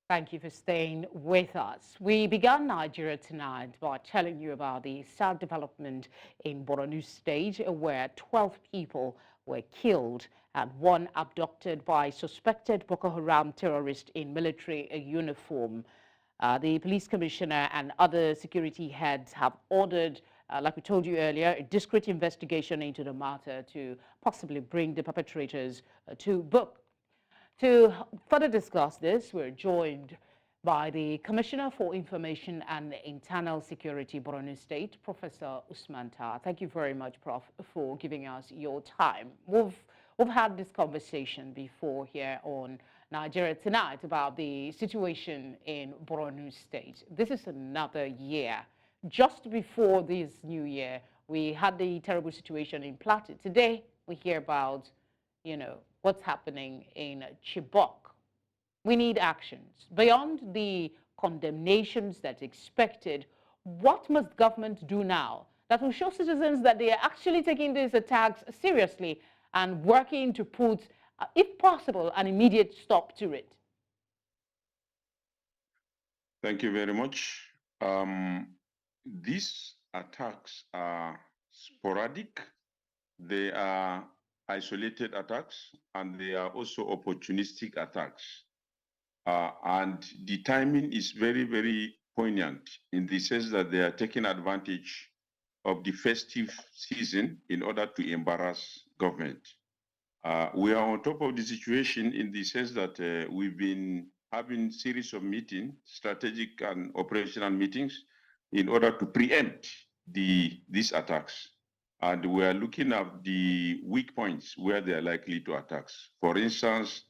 Thank you for staying with us. We began Nigeria tonight by telling you about the sad development in Borno State, where 12 people were killed and one abducted by suspected Boko Haram terrorist in military uniform. The police commissioner and other security heads have ordered, like we told you earlier, a discreet investigation into the matter to possibly bring the perpetrators to book. To further discuss this, we're joined by the Commissioner for Information and Internal Security, Borno State, Professor Usman. Thank you very much, Prof, for giving us your time. We've had this conversation before here on Nigeria Tonight about the situation in Borno State. This is another year. Just before this new year, we had the terrible situation in Plateau. Today, we hear about, what's happening in Chibok. We need actions. Beyond the condemnations that's expected, what must government do now that will show citizens that they are actually taking these attacks seriously and working to put, if possible, an immediate stop to it? Thank you very much. These attacks are sporadic. They are isolated attacks, and they are also opportunistic attacks. And the timing is very, very poignant in the sense that they are taking advantage of the festive season in order to embarrass government. We are on top of the situation in the sense that we've been having series of meetings, strategic and operational meetings, in order to preempt these attacks. And we are looking at the weak points where they are likely to attack. For instance,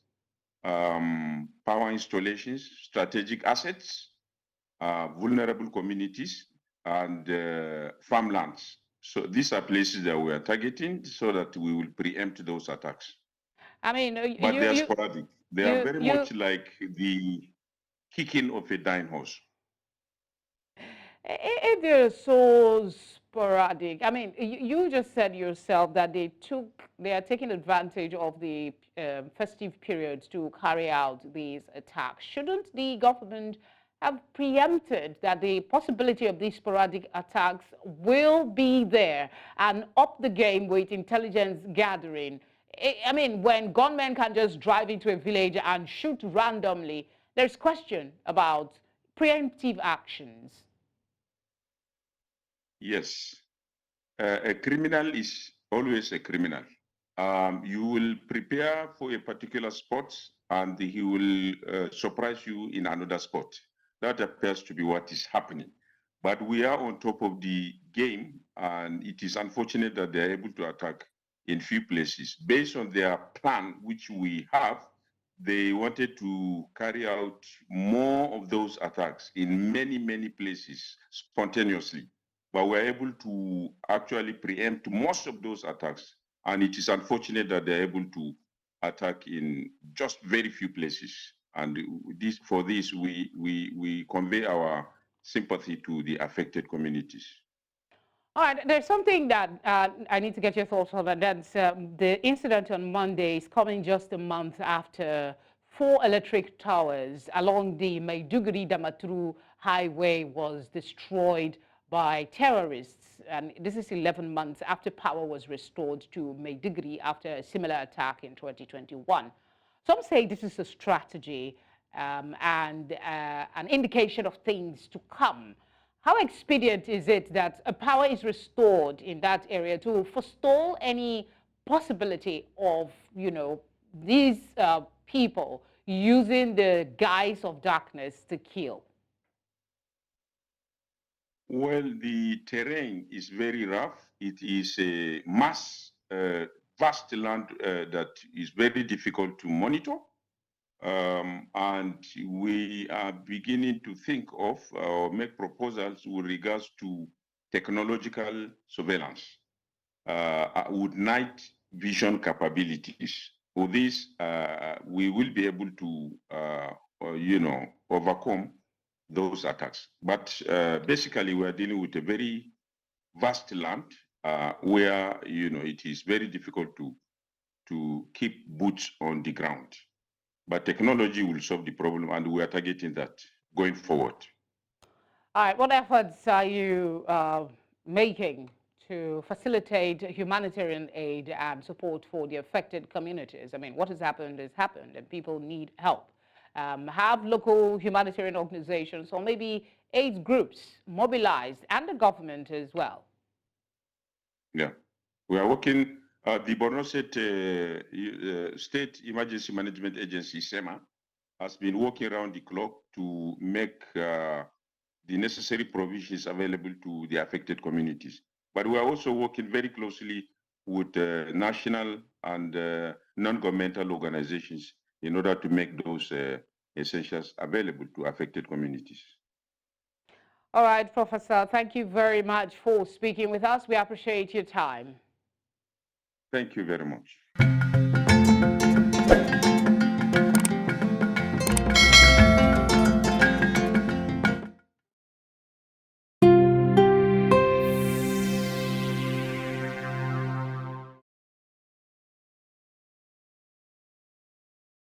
power installations, strategic assets, vulnerable communities, and farmlands. So these are places that we are targeting so that we will preempt those attacks. I mean, but they are sporadic. They are very much like the kicking of a dying horse. They're so sporadic. I mean, you just said yourself that they are taking advantage of the festive periods to carry out these attacks. Shouldn't the government have preempted that the possibility of these sporadic attacks will be there and up the game with intelligence gathering? I mean, when gunmen can just drive into a village and shoot randomly, there's question about preemptive actions. Yes. A criminal is always a criminal. You will prepare for a particular spot and he will surprise you in another spot. That appears to be what is happening. But we are on top of the game, and it is unfortunate that they are able to attack in few places. Based on their plan, which we have, they wanted to carry out more of those attacks in many, many places spontaneously. But we're able to actually preempt most of those attacks. And it is unfortunate that they're able to attack in just very few places. And for this, we convey our sympathy to the affected communities. All right, there's something that I need to get your thoughts on, and that's the incident on Monday is coming just a month after 4 electric towers along the Maiduguri-Damaturu highway was destroyed by terrorists. And this is 11 months after power was restored to Maiduguri after a similar attack in 2021. Some say this is a strategy and an indication of things to come. How expedient is it that a power is restored in that area to forestall any possibility of, these people using the guise of darkness to kill? Well, the terrain is very rough. It is a vast land that is very difficult to monitor. And we are beginning to think of or make proposals with regards to technological surveillance with night vision capabilities. For this, we will be able to, overcome those attacks. But basically, we are dealing with a very vast land where, it is very difficult to keep boots on the ground. But technology will solve the problem, and we are targeting that going forward. All right, what efforts are you making to facilitate humanitarian aid and support for the affected communities? I mean, what has happened, and people need help. Have local humanitarian organizations or maybe aid groups mobilized, and the government as well? Yeah, we are working. The Borno State Emergency Management Agency, SEMA, has been working around the clock to make the necessary provisions available to the affected communities. But we are also working very closely with national and non-governmental organizations in order to make those essentials available to affected communities. All right, Professor, thank you very much for speaking with us. We appreciate your time. Thank you very much.